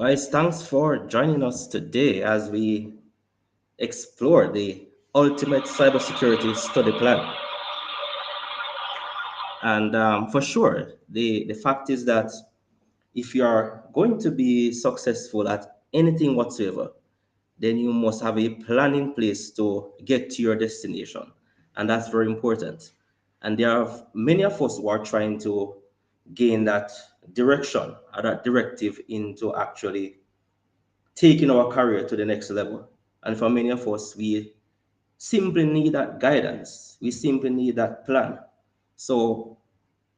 Guys, thanks for joining us today as we explore the ultimate cybersecurity study plan. And for sure, the fact is that if you are going to be successful at anything whatsoever, then you must have a plan in place to get to your destination. And that's very important. And there are many of us who are trying to gain that direction or that directive into actually taking our career to the next level. And for many of us, we simply need that guidance. We simply need that plan. So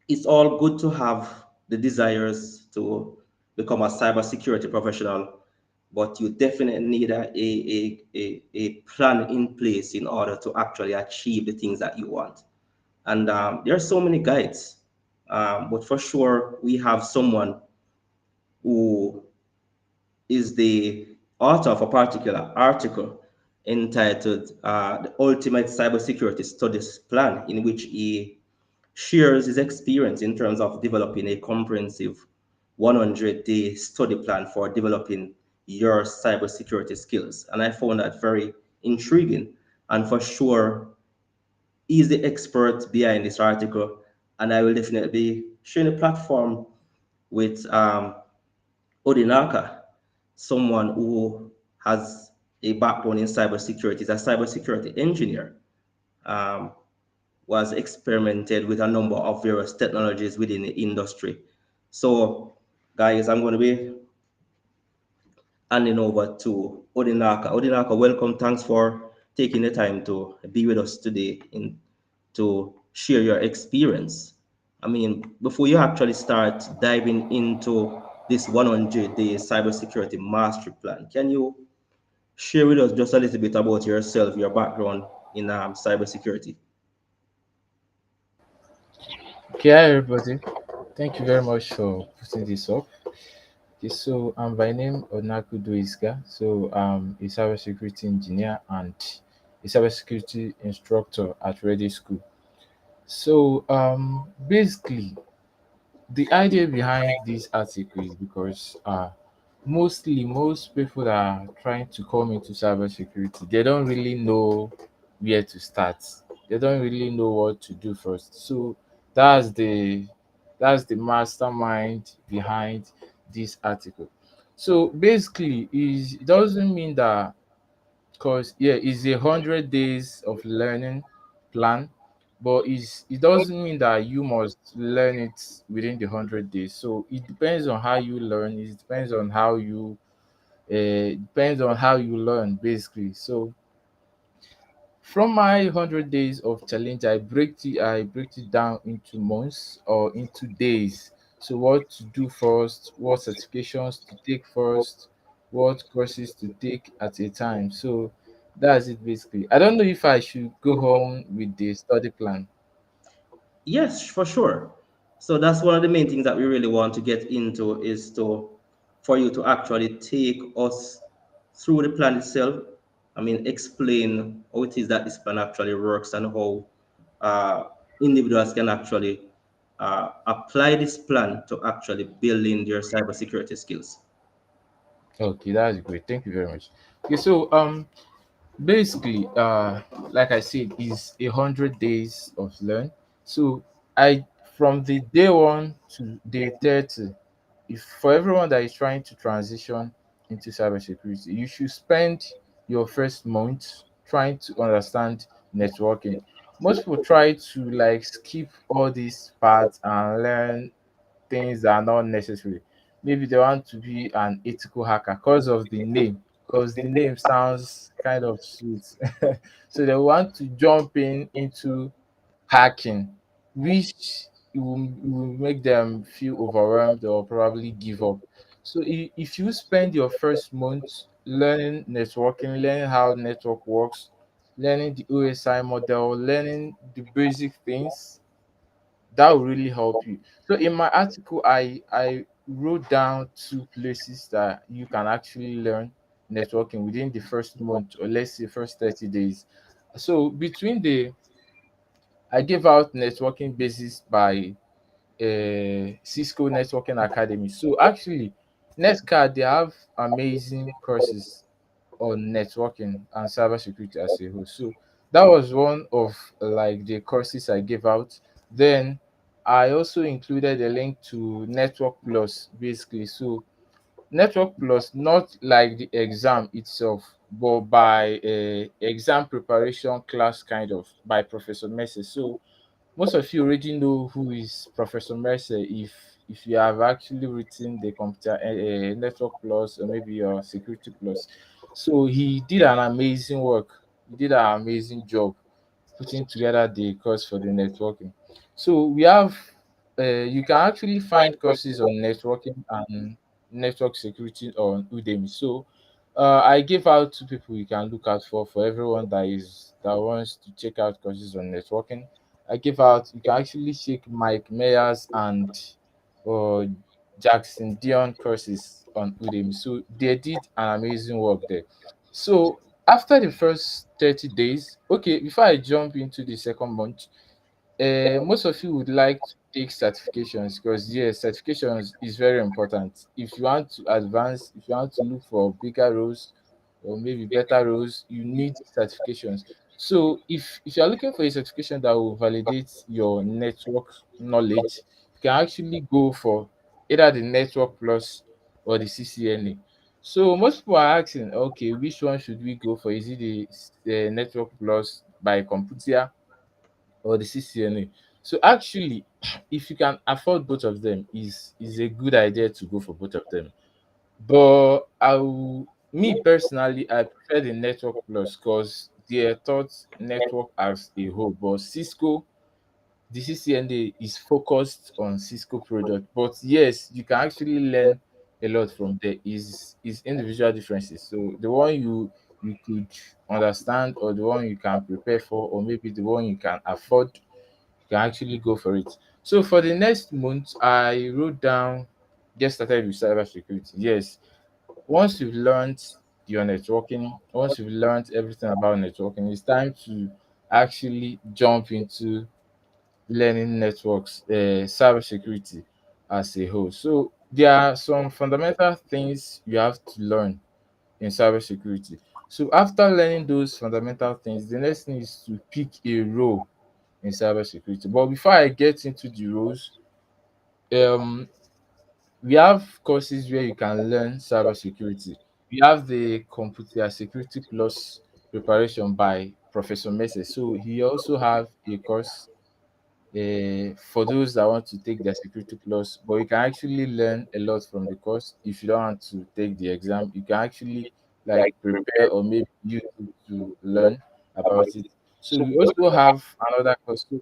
it's all good to have the desires to become a cybersecurity professional, but you definitely need a plan in place in order to actually achieve the things that you want. And there are so many guides, but for sure, we have someone who is the author of a particular article entitled The Ultimate Cybersecurity Studies Plan, in which he shares his experience in terms of developing a comprehensive 100-day study plan for developing your cybersecurity skills. And I found that very intriguing. And for sure, he's the expert behind this article. And I will definitely be sharing a platform with Odinaka, someone who has a background in cybersecurity, is a cybersecurity engineer, um, was experimented with a number of various technologies within the industry. So, guys, I'm going to be handing over to Odinaka. Odinaka, welcome. Thanks for taking the time to be with us today in to share your experience. I mean, before you actually start diving into this 100-day cybersecurity mastery plan, can you share with us just a little bit about yourself, your background in cybersecurity? Okay, hi everybody. Thank you very much for putting this up. Okay, so I'm by name Odinaka UdoezikaOdinaka. So I'm a cybersecurity engineer and a cybersecurity instructor at Ready School. So basically the idea behind this article is because mostly most people that are trying to come into cybersecurity, they don't really know where to start. They don't really know what to do first. So that's the that's the mastermind behind this article. So basically, is it doesn't mean that because yeah, it's 100 days of learning plan, but it doesn't mean that you must learn it within the 100 days. So it depends on how you learn. It depends on how you learn basically. So from my 100 days of challenge, I break it down into months or into days. So what to do first, what certifications to take first, what courses to take at a time. So that's it basically. I don't know if I should go on with the study plan. Yes, for sure. So that's one of the main things that we really want to get into is to for you to actually take us through the plan itself. I mean, explain how it is that this plan actually works and how uh, individuals can actually apply this plan to actually build in their cybersecurity skills. Okay, that's great. Thank you very much. Okay, so basically, like I said, is 100 days of learn. So I from the day one to day 30, if for everyone that is trying to transition into cybersecurity, you should spend your first month trying to understand networking. Most people try to like skip all these parts and learn things that are not necessary. Maybe they want to be an ethical hacker because the name sounds kind of sweet. So they want to jump into hacking, which it will make them feel overwhelmed or probably give up. So if you spend your first month learning networking, learning how network works, learning the OSI model, learning the basic things, that will really help you. So in my article, I wrote down two places that you can actually learn networking within the first month or let's say first 30 days. So between the I gave out networking basis by Cisco Networking Academy. So actually, Netcard, they have amazing courses on networking and cybersecurity as a whole. So that was one of like the courses I gave out. Then I also included a link to Network Plus, basically. So Network Plus, not like the exam itself, but by a exam preparation class kind of by Professor Messi. So most of you already know who is Professor Mercer if you have actually written the computer network plus or maybe your security plus. So he did an amazing work. He did an amazing job putting together the course for the networking. So we have you can actually find courses on networking and network security on Udemy. So I gave out two people you can look out for everyone that wants to check out courses on networking. I gave out you can actually check Mike Meyers and uh, Jackson Dion courses on Udemy. So they did an amazing work there. So after the first 30 days, okay, before I jump into the second month, most of you would like to take certifications because yes, certifications is very important. If you want to advance, if you want to look for bigger roles or maybe better roles, you need certifications. So if you are looking for a certification that will validate your network knowledge, you can actually go for either the Network Plus or the CCNA. So most people are asking, okay, which one should we go for? Is it the Network Plus by Computia or the CCNA? So actually, if you can afford both of them, is a good idea to go for both of them. But me personally, I prefer the Network Plus because they taught network as a whole. But Cisco, the CCNA is focused on Cisco product. But yes, you can actually learn a lot from there. Is individual differences. So the one you could understand, or the one you can prepare for, or maybe the one you can afford, you can actually go for it. So for the next month, I wrote down get started with cybersecurity. Yes, once you've learned your networking, once you've learned everything about networking, it's time to actually jump into learning networks, cybersecurity as a whole. So there are some fundamental things you have to learn in cybersecurity. So after learning those fundamental things, the next thing is to pick a role in cybersecurity. But before I get into the roles, um, we have courses where you can learn cybersecurity. We have the Computer Security Plus preparation by Professor Mese. So he also have a course for those that want to take their security plus, but you can actually learn a lot from the course. If you don't want to take the exam, you can actually like prepare or maybe YouTube to learn about it. So we also have another course. So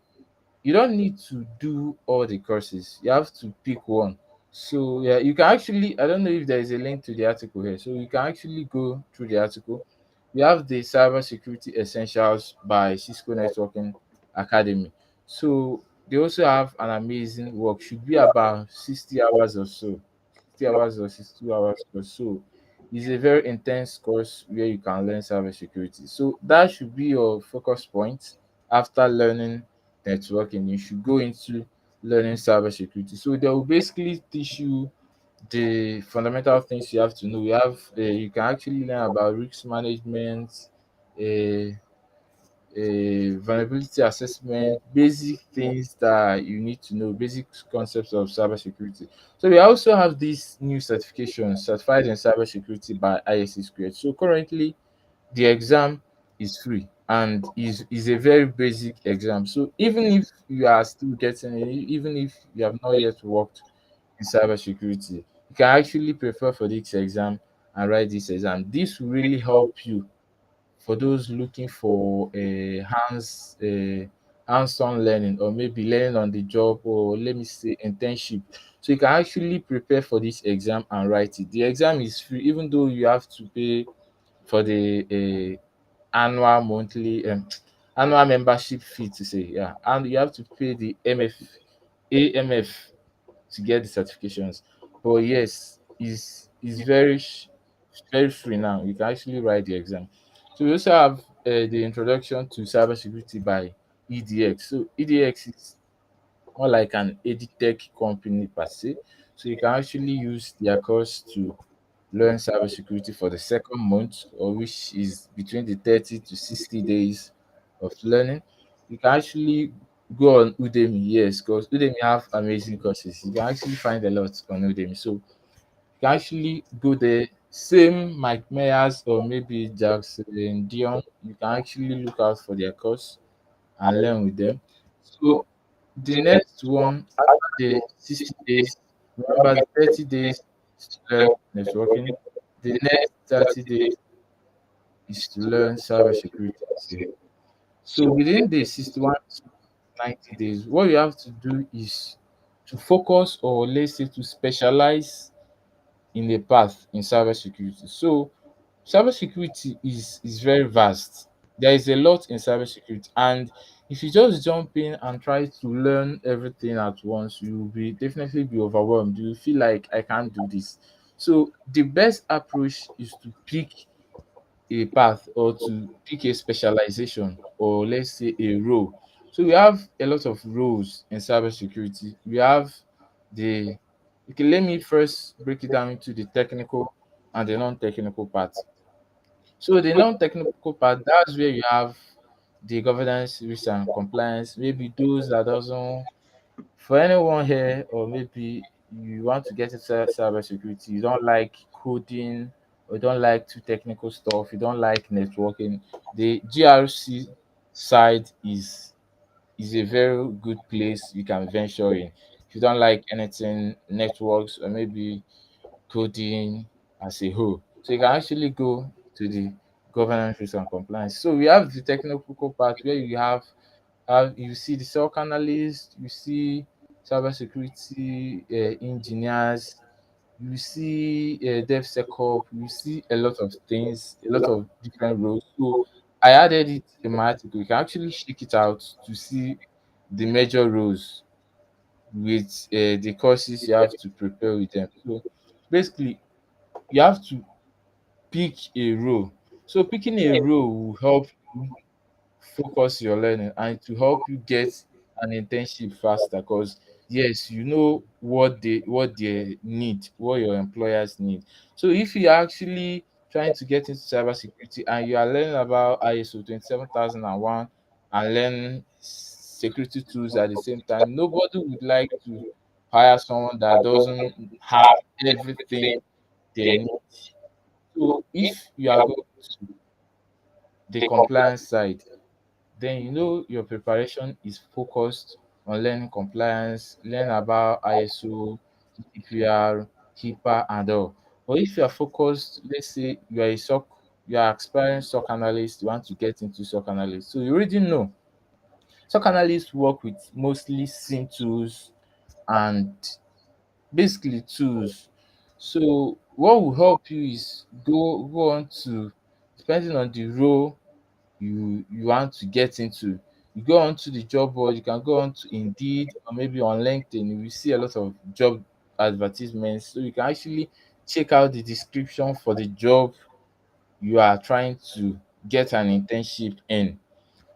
you don't need to do all the courses. You have to pick one. So yeah, you can actually, I don't know if there is a link to the article here. So you can actually go through the article. We have the Cybersecurity Essentials by Cisco Networking Academy. So they also have an amazing work. Should be about 60 hours or so. 60 hours or 62 hours or so. It's a very intense course where you can learn cybersecurity. So that should be your focus point after learning networking. You should go into learning cybersecurity. So they will basically teach you the fundamental things you have to know. You can actually learn about risk management, uh, vulnerability assessment, basic things that you need to know, basic concepts of cybersecurity. So we also have this new certification, certified in cybersecurity by ISC Squared. So currently the exam is free and is a very basic exam. So even if you are still getting it, even if you have not yet worked in cybersecurity, you can actually prepare for this exam and write this exam. This will really help you for those looking for a hands-on learning, or maybe learning on the job, or let me say internship. So you can actually prepare for this exam and write it. The exam is free, even though you have to pay for the annual monthly annual membership fee to say, yeah, and you have to pay the AMF to get the certifications. But yes, is very free now. You can actually write the exam. So we also have the introduction to cybersecurity by EDX. So EDX is more like an edtech company per se. So you can actually use their course to learn cybersecurity for the second month, or which is between the 30 to 60 days of learning. You can actually go on Udemy, yes, because Udemy have amazing courses. You can actually find a lot on Udemy. So you can actually go there. Same Mike Myers or maybe Jackson Dion, you can actually look out for their course and learn with them. So the next one after the 60 days, remember the 30 days is to learn networking. The next 30 days is to learn cybersecurity as a whole. So within the 61 to 90 days, what you have to do is to focus, or let's say to specialize in a path in cybersecurity. So cybersecurity is very vast. There is a lot in cybersecurity, and if you just jump in and try to learn everything at once, you will be definitely be overwhelmed. You will feel like I can't do this. So the best approach is to pick a path, or to pick a specialization, or let's say a role. So we have a lot of roles in cybersecurity. We have the okay, let me first break it down into the technical and the non-technical part. So the non-technical part, that's where you have the governance, risk and compliance, maybe those that doesn't for anyone here, or maybe you want to get into cybersecurity, you don't like coding, or you don't like too technical stuff, you don't like networking. The GRC side is a very good place you can venture in. If you don't like anything networks, or maybe coding as a whole, so you can actually go to the governance, risk and compliance. So we have the technical part where you have you see the SOC analyst, you see cybersecurity engineers, you see DevSecOps, you see a lot of things, a lot of different roles. So I added it in my article. You can actually check it out to see the major roles with the courses you have to prepare with them. So basically, you have to pick a role. So picking a role will help you focus your learning, and to help you get an internship faster, because yes, you know what they need, what your employers need. So if you are actually trying to get into cybersecurity and you are learning about ISO 27001 and learn security tools at the same time, nobody would like to hire someone that doesn't have everything they need. So if you are going to the compliance side, then you know your preparation is focused on learning compliance, learn about ISO, GDPR, HIPAA, and all. But if you are focused, let's say you are a SOC, you are experienced SOC analyst, you want to get into SOC analyst. So you already know SOC analysts work with mostly SIM tools and basically tools. So what will help you is go on to, depending on the role you want to get into, you go onto the job board. You can go on to Indeed, or maybe on LinkedIn. You will see a lot of job advertisements, so you can actually check out the description for the job you are trying to get an internship in.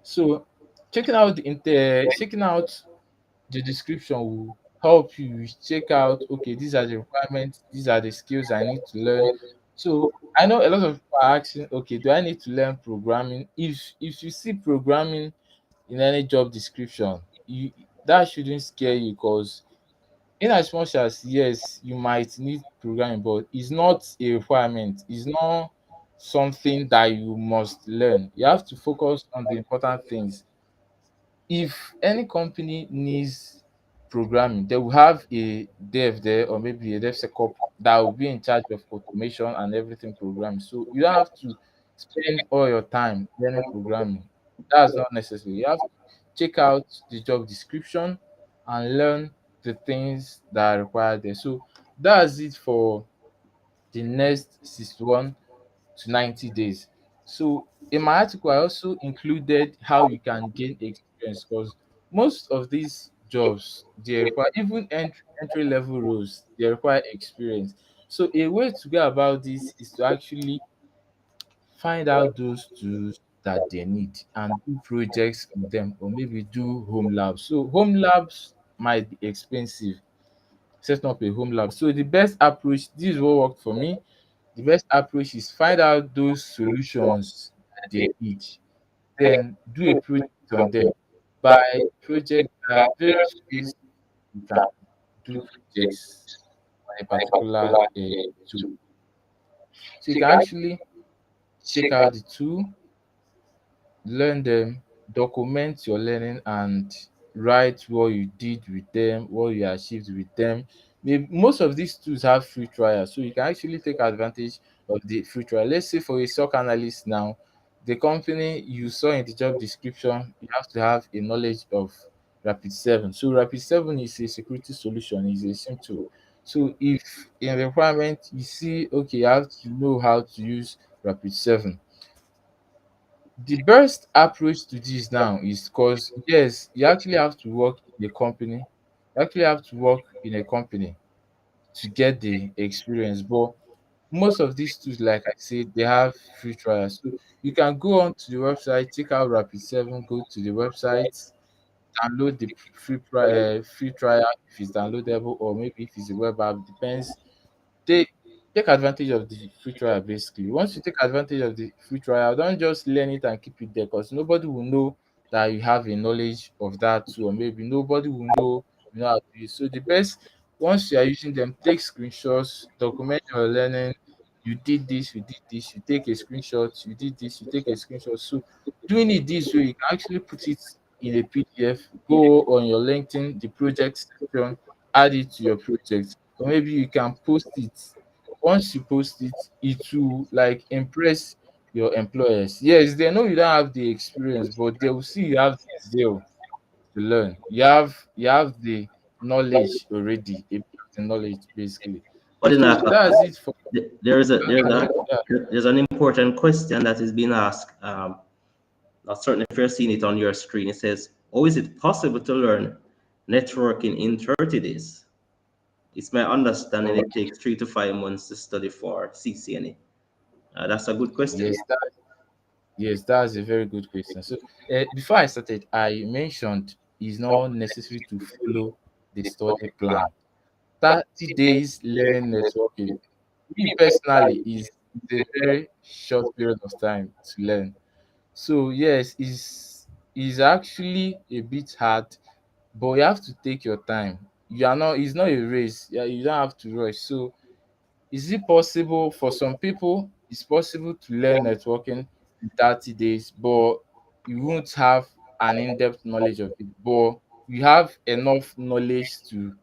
So checking out the description will help you check out, okay, these are the requirements, these are the skills I need to learn. So I know a lot of people are asking, okay, do I need to learn programming? If you see programming in any job description, you that shouldn't scare you, because in as much as yes, you might need programming, but it's not a requirement, it's not something that you must learn. You have to focus on the important things. If any company needs programming, they will have a dev there, or maybe a DevSecOps that will be in charge of automation and everything programming. So you don't have to spend all your time learning programming. That's not necessary. You have to check out the job description and learn the things that are required there. So that's it for the next 61 to 90 days. So in my article, I also included how you can gain experience, because most of these jobs they require, even entry level roles, they require experience. So a way to go about this is to actually find out those tools that they need and do projects on them, or maybe do home labs. So home labs might be expensive, setting up a home lab. So the best approach, this is what worked for me. The best approach is find out those solutions that they need, then do a project on them. By project, there are various ways you can do projects on a particular tool. So you can actually check out the tool, learn them, document your learning, and write what you did with them, what you achieved with them. Most of these tools have free trials, so you can actually take advantage of the free trial. Let's say for a SOC analyst now, the company you saw in the job description, you have to have a knowledge of Rapid7. So Rapid7 is a security solution, is a SIM tool. So if in requirement you see, okay, you have to know how to use Rapid7. The best approach to this now is because yes, you actually have to work in a company. You actually have to work in a company to get the experience. But most of these tools, like I said, they have free trials. So you can go on to the website, check out Rapid7, go to the website, download the free trial if it's downloadable, or maybe if it's a web app, depends. Take advantage of the free trial basically. Once you take advantage of the free trial, don't just learn it and keep it there, because nobody will know that you have a knowledge of that too, or maybe nobody will know you know how to use. So the best, once you are using them, take screenshots, document your learning. You did this, you did this, you take a screenshot, you did this, you take a screenshot. So doing it this way, you can actually put it in a PDF, go on your LinkedIn, the project section, add it to your project, or maybe you can post it. Once you post it, it will like impress your employers. Yes, they know you don't have the experience, but they will see you have the zeal to learn. You have the knowledge already, a bit of the knowledge basically. So Odinaka, that's it for yeah. there's an important question that is being asked. Not certain if you're seeing it on your screen. It says, "How is it possible to learn networking in 30 days?" It's my understanding it Okay. takes 3 to 5 months to study for CCNA. That's a good question. Yes, that's a very good question. So before I started, I mentioned it's not necessary to follow the study plan. 30 days learning networking, me personally, is a very short period of time to learn. So yes, is actually a bit hard, but you have to take your time. You are not It's not a race. Yeah, you don't have to rush. So is it possible for some people? It's possible to learn networking in 30 days, but you won't have an in-depth knowledge of it. But you have enough knowledge to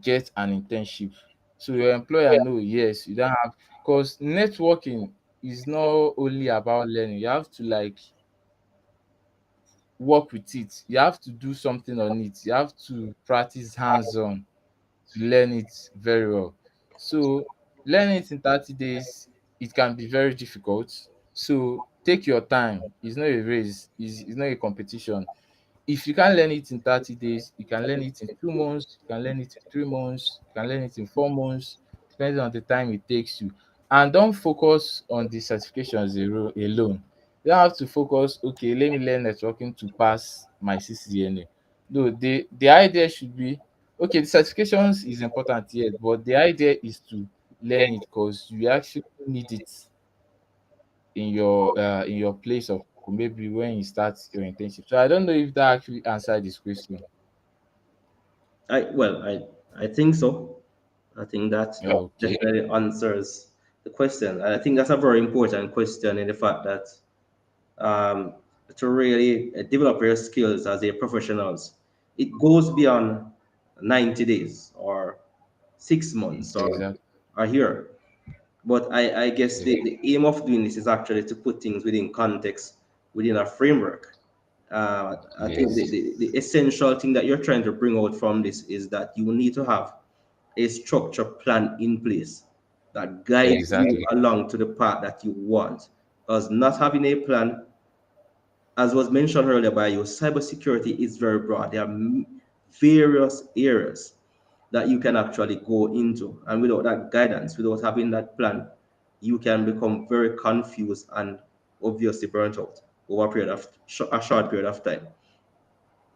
get an internship. So your employer know, yes, you don't have, because networking is not only about learning. You have to like work with it. You have to do something on it. You have to practice hands-on to learn it very well. So learning it in 30 days, it can be very difficult. So take your time. It's not a race, it's not a competition. If you can't learn it in 30 days, you can learn it in 2 months, you can learn it in 3 months, you can learn it in 4 months, depending on the time it takes you. And don't focus on the certifications alone. You don't have to focus, okay, let me learn networking to pass my CCNA. No, the idea should be, okay, the certifications is important, yes, but the idea is to learn it because you actually need it in your place of work, maybe when you start your internship. So I don't know if that actually answered this question. I think so. I think that Okay. definitely answers the question. And I think that's a very important question in the fact that um, to really develop your skills as a professionals, it goes beyond 90 days or 6 months or Exactly. a year. But I guess Yes. the aim of doing this is actually to put things within context, within a framework. I think Yes. the essential thing that you're trying to bring out from this is that you need to have a structure plan in place that guides you Exactly. along to the path that you want. Because not having a plan, as was mentioned earlier by you, cybersecurity is very broad. There are various areas that you can actually go into. And without that guidance, without having that plan, you can become very confused and obviously burnt out over a short period of time.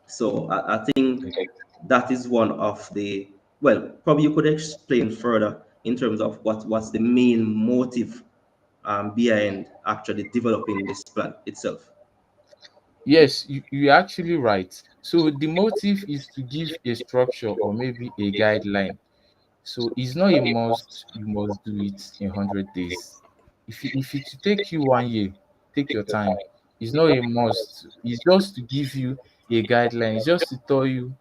So I think Okay. that is one of the, well, probably you could explain further in terms of what's the main motive behind actually developing this plan itself. Yes, you're actually right. So the motive is to give a structure or maybe a guideline. So it's not a must you must do it in 100 days. If it to take you 1 year, take your time. It's not a must. It's just to give you a guideline. It's just to tell you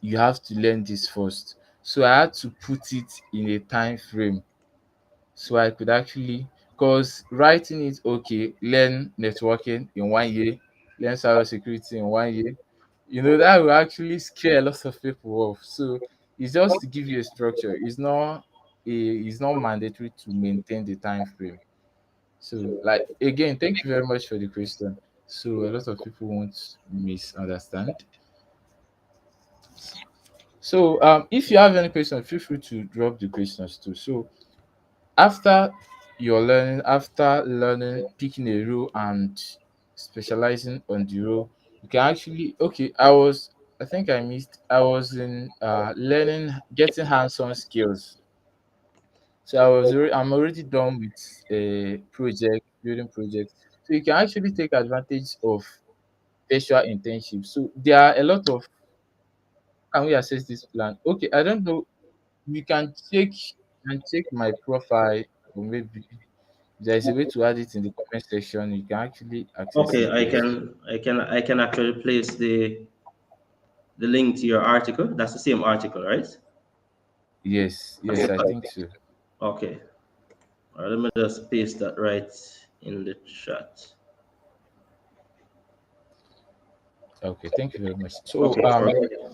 you have to learn this first. So I had to put it in a time frame so I could actually, because writing it, okay, learn networking in 1 year, learn cybersecurity in 1 year, that will actually scare a lot of people off. So it's just to give you a structure. It's not mandatory to maintain the time frame. So, like, again, thank you very much for the question. So a lot of people won't misunderstand. So if you have any question, feel free to drop the questions too. So after after learning, picking a role and specializing on the role, you can actually, okay, I think I missed, I was in learning, getting hands-on skills. So I'm already done with a project, building projects. So you can actually take advantage of virtual internships. So there are a lot of, can we access this plan? Okay, I don't know. You can check my profile, or maybe there's a way to add it in the comment section. You can actually access Okay, it there. So I can actually place the link to your article. That's the same article, right? yes, yes, I think so. Okay. All right, let me just paste that right in the chat. Okay, thank you very much. So Okay, sure.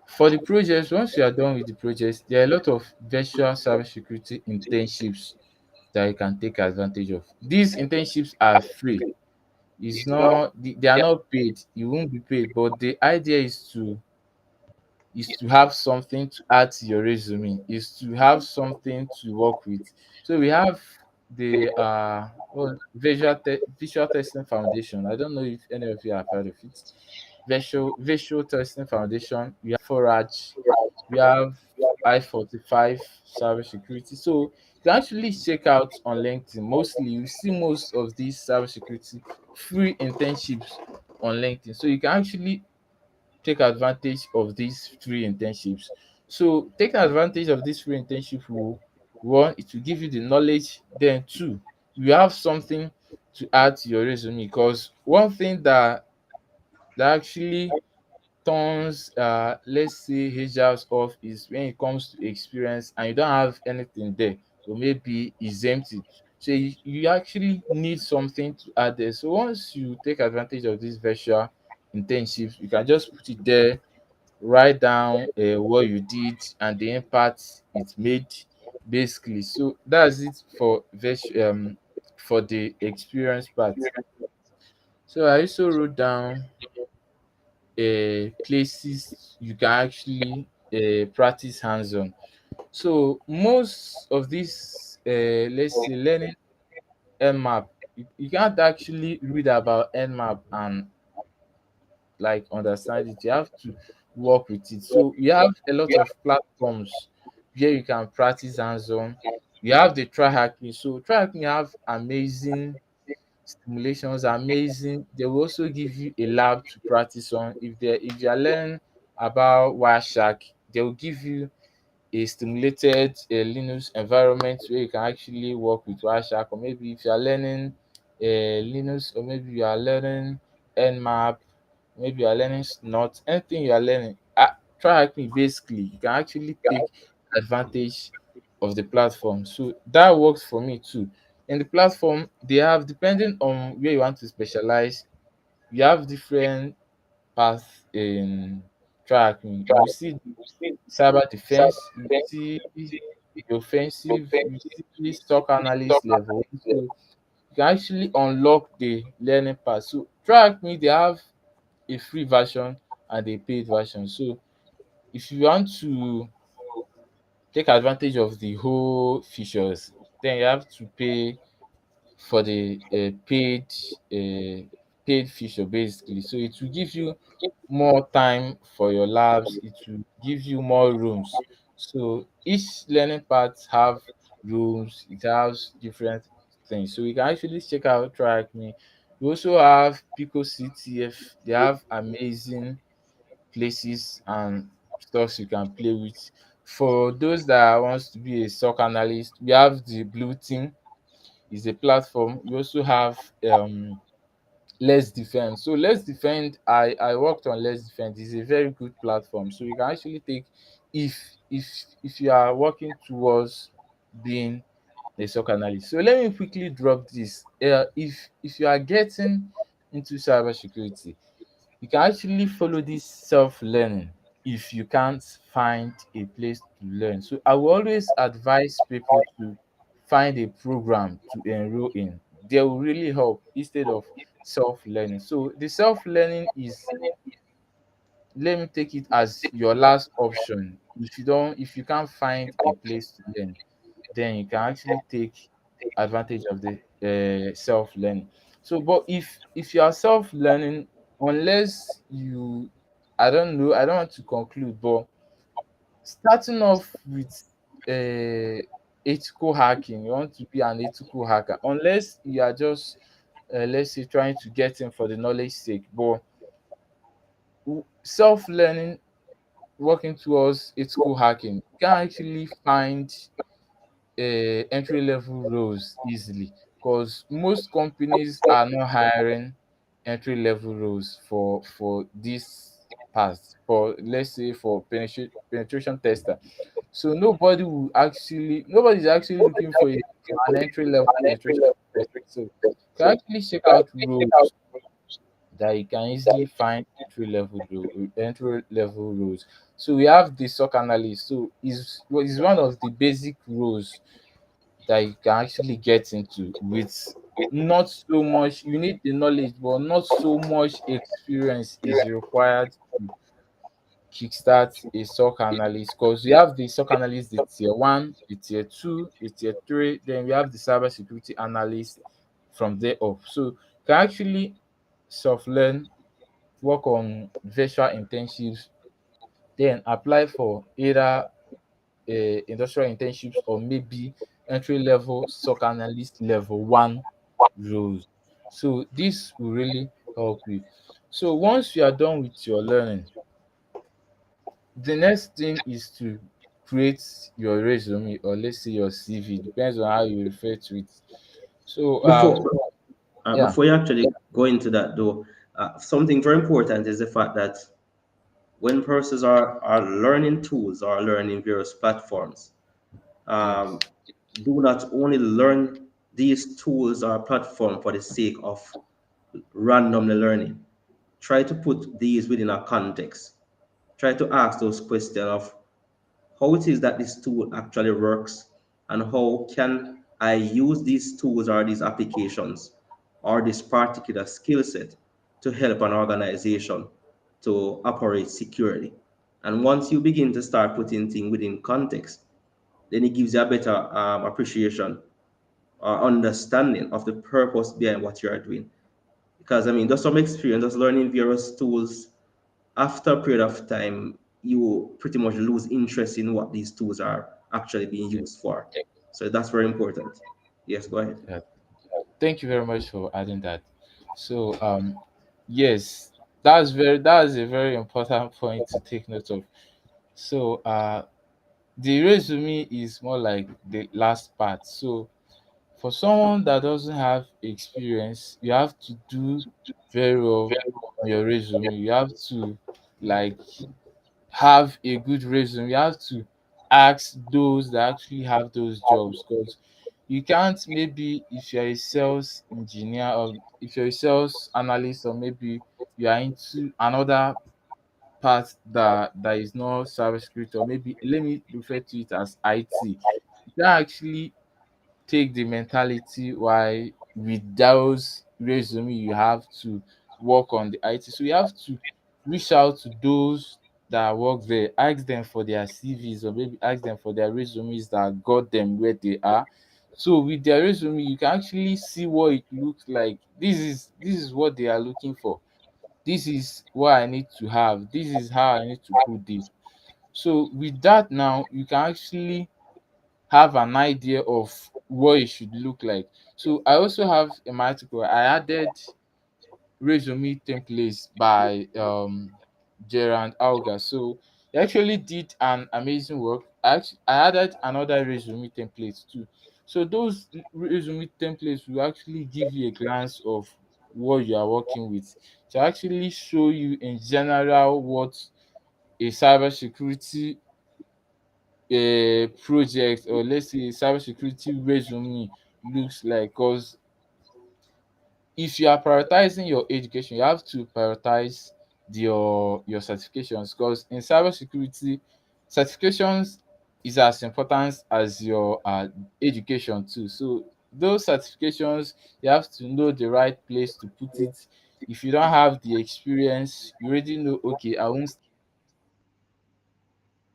for the projects, once you are done with the projects, there are a lot of virtual cybersecurity internships that you can take advantage of. These internships are free. They are not paid. You won't be paid, but the idea is to have something to add to your resume, is to have something to work with. So we have the visual testing foundation. I don't know if any of you have heard of it. Visual testing foundation. We have Forage. We have I-45 cybersecurity. So you can actually check out on LinkedIn. Mostly you see most of these cybersecurity free internships on LinkedIn. So you can actually take advantage of these free internships. So taking advantage of this free internship will, one, it will give you the knowledge. Then two, you have something to add to your resume. Because one thing that actually turns let's say HRs off is when it comes to experience and you don't have anything there, or maybe it's empty. So you actually need something to add there. So once you take advantage of these virtual internships, you can just put it there, write down what you did and the impact it made, basically. So that's it for for the experience part. So I also wrote down places you can actually practice hands-on. So most of this, let's say, learning nmap, you can't actually read about nmap and like understand it. You have to work with it. So you have a lot of platforms where you can practice hands-on. You have the try hacking. So try hacking have amazing simulations, amazing. They will also give you a lab to practice on. If you are learning about Wireshark, they will give you a stimulated Linux environment where you can actually work with Wireshark, or maybe if you are learning Linux, or maybe you are learning Nmap, maybe you are learning Snot, anything you are learning, try hacking basically, you can actually take advantage of the platform. So that works for me too. In the platform, they have, depending on where you want to specialize, you have different paths in tracking. You see cyber defense, you see the offensive, you see stock analyst level. So you can actually unlock the learning part. So track me, they have a free version and a paid version. So if you want to take advantage of the whole features, then you have to pay for the paid paid feature basically. So it will give you more time for your labs, it will give you more rooms. So each learning path have rooms, it has different things. So you can actually check out Track Me. We also have Pico CTF, they have amazing places and stuff you can play with. For those that wants to be a SOC analyst, we have the Blue Team, is a platform. We also have Let's Defend. So Let's Defend, I worked on Let's Defend. It's a very good platform. So you can actually take, if if you are working towards being a SOC analyst. So let me quickly drop this. If you are getting into cybersecurity, you can actually follow this self-learning if you can't find a place to learn. So I will always advise people to find a program to enroll in. They will really help instead of self-learning. So the self-learning is, let me take it as your last option. If you can't find a place to learn, then you can actually take advantage of the self-learning. So but if you are self-learning, unless you, I don't know, I don't want to conclude, but starting off with uh, ethical hacking, you want to be an ethical hacker, unless you are just let's say trying to get in for the knowledge sake. But self-learning, working towards ethical hacking, you can actually find entry level roles easily, because most companies are not hiring entry level roles for this path, for let's say for penetration tester. So nobody's actually looking for an entry level penetration tester. So you can actually check out roles that you can easily find entry level roles. So we have the SOC analyst. So is one of the basic roles that you can actually get into with not so much, you need the knowledge, but not so much experience is required to kickstart a SOC analyst, because we have the SOC analyst, the tier one, the tier two, the tier three, then we have the cybersecurity analyst from there up. So you can actually self learn, work on virtual internships, then apply for either industrial internships or maybe entry level SOC analyst level one roles. So this will really help you. So once you are done with your learning, the next thing is to create your resume, or let's say your CV, depends on how you refer to it. So Before yeah, before you actually go into that though, something very important is the fact that when persons are learning tools or learning various platforms, um, yes, do not only learn these tools or platform for the sake of randomly learning. Try to put these within a context. Try to ask those questions of how it is that this tool actually works, and how can I use these tools or these applications or this particular skill set to help an organization to operate securely. And once you begin to start putting things within context, then it gives you a better appreciation or understanding of the purpose behind what you are doing. Because I mean, just from experience, just learning various tools, after a period of time, you pretty much lose interest in what these tools are actually being yeah, used for. So that's very important. Yes, go ahead. yeah. Thank you very much for adding that. So yes, that's a very important point to take note of. So the resume is more like the last part. So for someone that doesn't have experience, you have to do very well on your resume. You have to like have a good resume. You have to ask those that actually have those jobs, because you can't, maybe if you're a sales engineer or if you're a sales analyst, or maybe you are into another part that is not cybersecurity, or maybe let me refer to it as IT. You can actually take the mentality why with those resume you have to work on the IT. So you have to reach out to those that work there, ask them for their CVs, or maybe ask them for their resumes that got them where they are. So with their resume, you can actually see what it looks like. This is what they are looking for. This is what I need to have. This is how I need to put this. So with that now, you can actually have an idea of what it should look like. So I also have in my article, I added resume templates by Gerard Auger. So he actually did an amazing work. I added another resume template too. So those resume templates will actually give you a glance of what you are working with, to actually show you in general what a cybersecurity project, or let's say cybersecurity resume, looks like. Because if you are prioritizing your education, you have to prioritize your certifications, because in cybersecurity, certifications is as important as your education too. So those certifications, you have to know the right place to put it. If you don't have the experience, you already know, okay, I won't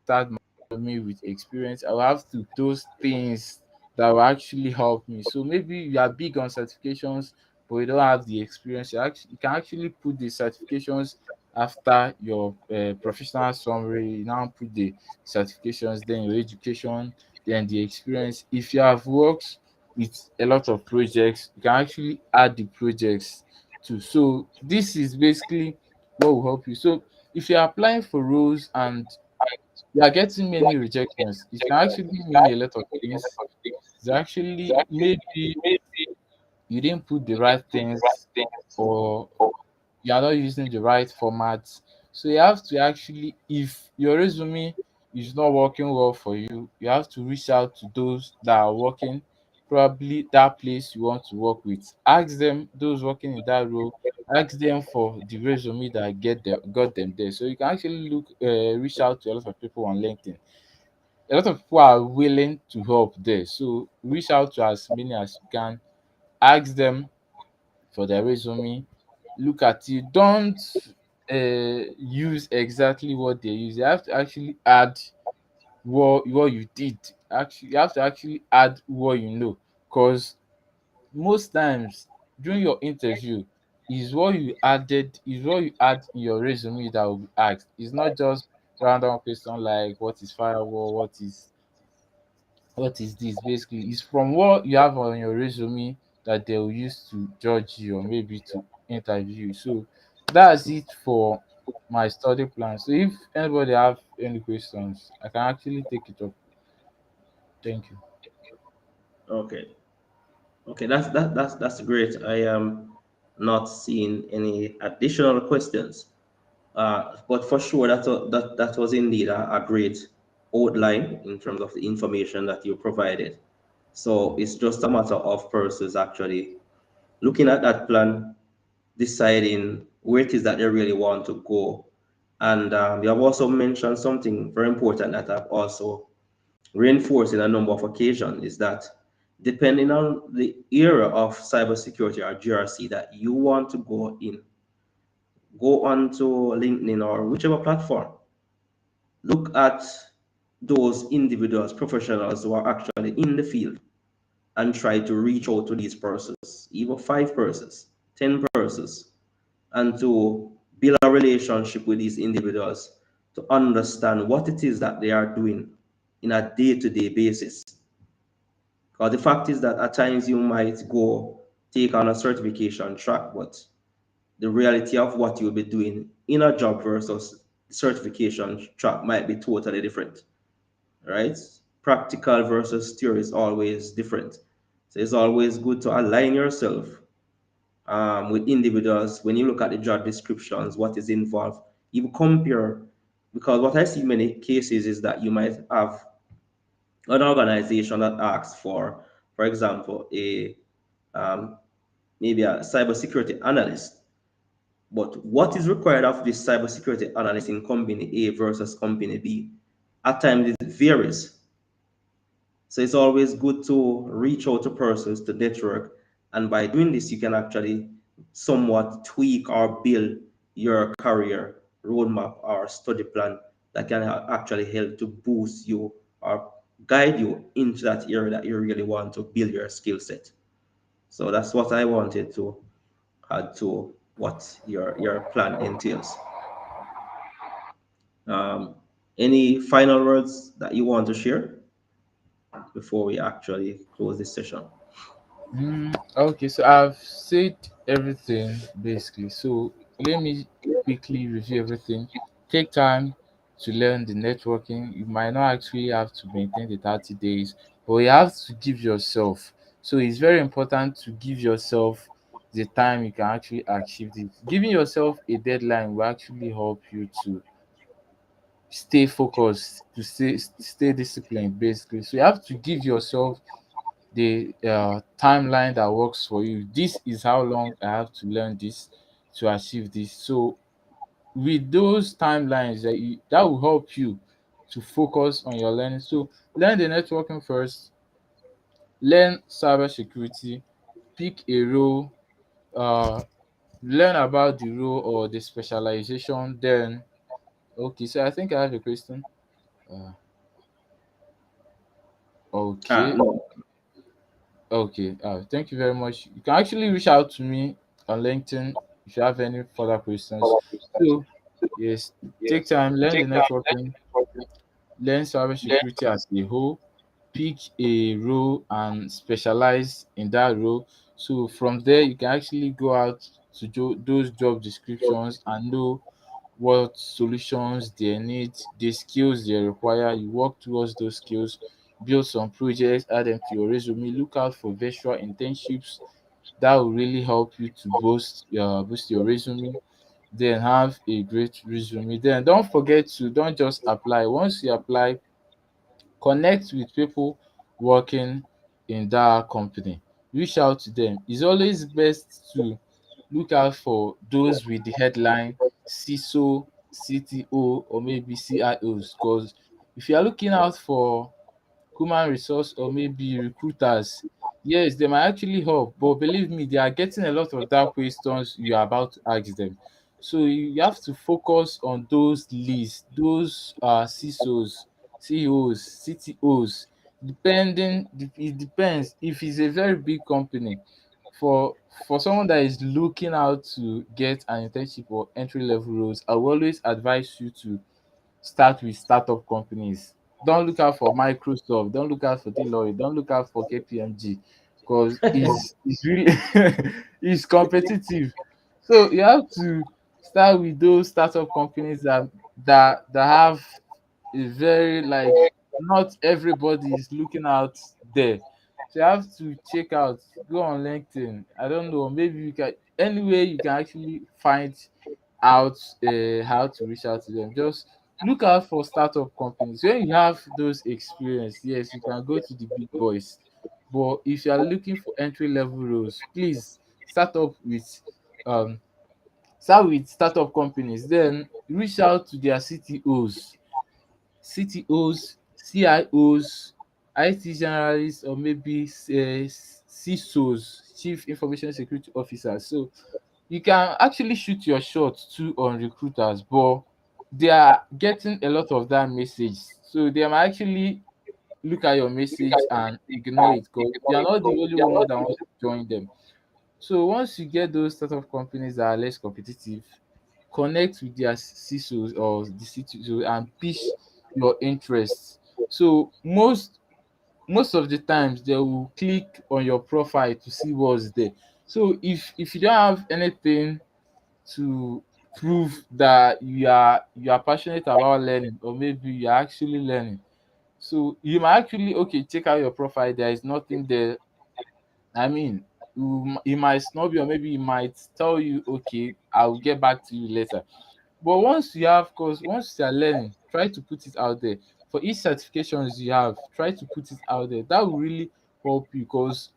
start my me with experience. I will have to those things that will actually help me. So maybe you are big on certifications, but you don't have the experience. You can actually put the certifications after your professional summary. You now put the certifications, then your education, then the experience. If you have worked with a lot of projects, you can actually add the projects too. So this is basically what will help you. So if you're applying for roles and you are getting many rejections, it can actually mean a lot of things. It's actually maybe you didn't put the right things, or you are not using the right formats. So you have to actually, if your resume is not working well for you, you have to reach out to those that are working, probably that place you want to work with. Ask them, those working in that role, ask them for the resume that got them there. So you can actually reach out to a lot of people on LinkedIn. A lot of people are willing to help there. So reach out to as many as you can, ask them for their resume, look at it. Don't use exactly what they use. You have to actually add what you did. Actually, you have to actually add what you know, because most times during your interview, is what you add in your resume that will be asked. It's not just random question like what is firewall, what is this. Basically, it's from what you have on your resume that they will use to judge you, or maybe to interview you. So that's it for my study plan. So if anybody have any questions, I can actually take it up. Thank you. Okay. Okay, that's great. I am not seeing any additional questions. But for sure, that was indeed a great outline in terms of the information that you provided. So it's just a matter of persons actually looking at that plan, deciding where it is that they really want to go. And you have also mentioned something very important that I've also reinforced in a number of occasions, is that depending on the area of cybersecurity or GRC that you want to go in, go on to LinkedIn or whichever platform. Look at those individuals, professionals who are actually in the field, and try to reach out to these persons, even 5 persons, 10 persons, and to build a relationship with these individuals to understand what it is that they are doing in a day-to-day basis. Because the fact is that at times you might go take on a certification track, but the reality of what you'll be doing in a job versus certification track might be totally different, right? Practical versus theory is always different. So it's always good to align yourself with individuals. When you look at the job descriptions, what is involved, you compare. Because what I see in many cases is that you might have an organization that asks for example, a um, maybe a cybersecurity analyst. But what is required of this cybersecurity analyst in company A versus company B? At times it varies. So it's always good to reach out to persons to network. And by doing this, you can actually somewhat tweak or build your career roadmap or study plan that can actually help to boost you or guide you into that area that you really want to build your skill set. So that's what I wanted to add to what your plan entails. Um, any final words that you want to share before we actually close this session? Okay, so I've said everything basically. So let me quickly review everything. Take time to learn the networking. You might not actually have to maintain the 30 days, but you have to give yourself. So it's very important to give yourself the time you can actually achieve this. Giving yourself a deadline will actually help you to stay focused, to stay disciplined basically. So you have to give yourself the timeline that works for you. This is how long I have to learn this to achieve this. So with those timelines that will help you to focus on your learning. So learn the networking first, learn cybersecurity, pick a role, uh, learn about the role or the specialization. Then okay, so I think I have a question. Uh, okay, No. Okay, thank you very much. You can actually reach out to me on LinkedIn if you have any further questions. So, yes, take time, learn the networking, learn cybersecurity as a whole, pick a role and specialize in that role. So, from there, you can actually go out to those job descriptions and know what solutions they need, the skills they require. You work towards those skills, build some projects, add them to your resume. Look out for virtual internships that will really help you to boost your resume. Then have a great resume. Then don't just apply. Once you apply, connect with people working in that company. Reach out to them. It's always best to look out for those with the headline CISO, CTO, or maybe CIOs. Because if you are looking out for human resource or maybe recruiters, yes, they might actually help, but believe me, they are getting a lot of that questions you are about to ask them. So you have to focus on those leads, those CISOs, CEOs, CTOs. It depends. If it's a very big company, for for someone that is looking out to get an internship or entry level roles, I will always advise you to start with startup companies. Don't look out for Microsoft, don't look out for Deloitte, don't look out for KPMG because it's really it's competitive. So you have to start with those startup companies that have a very like not everybody is looking out there. So you have to check out, go on LinkedIn. I don't know, maybe you can anyway you can actually find out how to reach out to them. Just look out for startup companies. When you have those experience, yes, you can go to the big boys. But if you are looking for entry level roles, please start up with um startup companies. Then reach out to their CTOs, CIOs, IT generalists, or maybe CISOs, Chief Information Security Officers. So you can actually shoot your shot too on recruiters, but they are getting a lot of that message. So they might actually look at your message and ignore it because you are not the only one that wants to join them. So once you get those startup companies that are less competitive, connect with their CISOs or the CTO and pitch your interests. So most of the times they will click on your profile to see what's there. So if you don't have anything to prove that you are passionate about learning or maybe you're actually learning, so you might actually okay check out your profile, there is nothing there. I mean, it might not be, or maybe it might tell you okay I'll get back to you later. But once you are learning, try to put it out there. For each certifications you have, try to put it out there. That will really help you because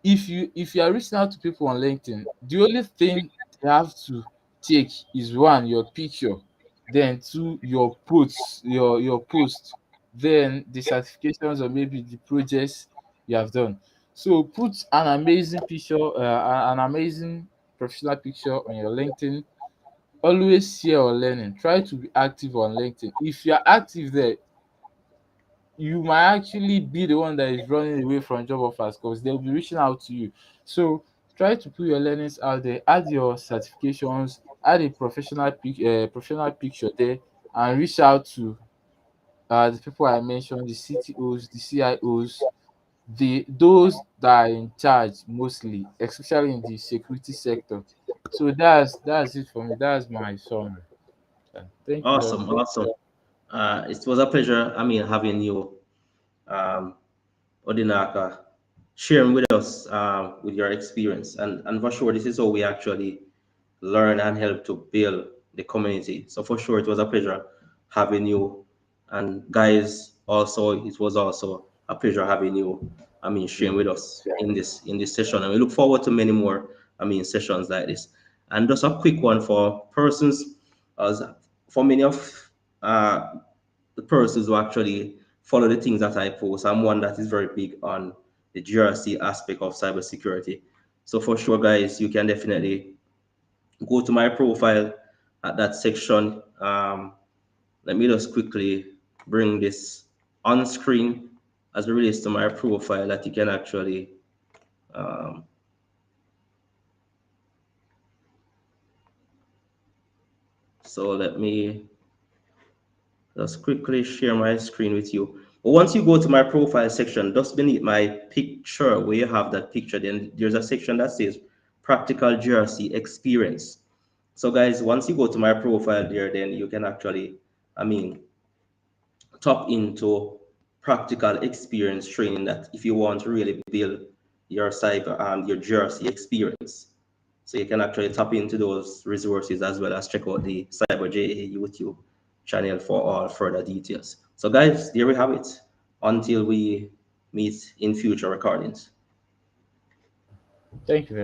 if you are reaching out to people on LinkedIn, the only thing they have to take is one, your picture, then two, your post, then the certifications or maybe the projects you have done. So put an amazing picture, an amazing professional picture on your LinkedIn. Always share your learning. Try to be active on LinkedIn. If you are active there, you might actually be the one that is running away from job offers because they'll be reaching out to you. So try to put your learnings out there, add your certifications, add a professional picture there, and reach out to the people I mentioned, the CTOs, the CIOs, the those that are in charge mostly, especially in the security sector. So that's it for me. That's my summary. Yeah. Thank you very Awesome, much. awesome. It was a pleasure. I mean, having you, um, Odinaka, sharing with us with your experience, and for sure, this is how we actually learn and help to build the community. So for sure, it was a pleasure having you, and guys, also it was also a pleasure having you. I mean, sharing Yeah. with us in this session, and we look forward to many more. I mean, sessions like this. And just a quick one for persons, as for many of uh, the persons who actually follow the things that I post. I'm one that is very big on the GRC aspect of cybersecurity. So for sure, guys, you can definitely go to my profile at that section. Let me just quickly bring this on screen as it relates to my profile that you can actually. Um, so let me just quickly share my screen with you. But once you go to my profile section, just beneath my picture, where you have that picture, then there's a section that says practical GRC experience. So guys, once you go to my profile there, then you can actually, I mean, tap into practical experience training that if you want to really build your cyber your GRC experience. So you can actually tap into those resources as well as check out the CyberJA YouTube channel for all further details. So guys, there we have it. Until we meet in future recordings. Thank you very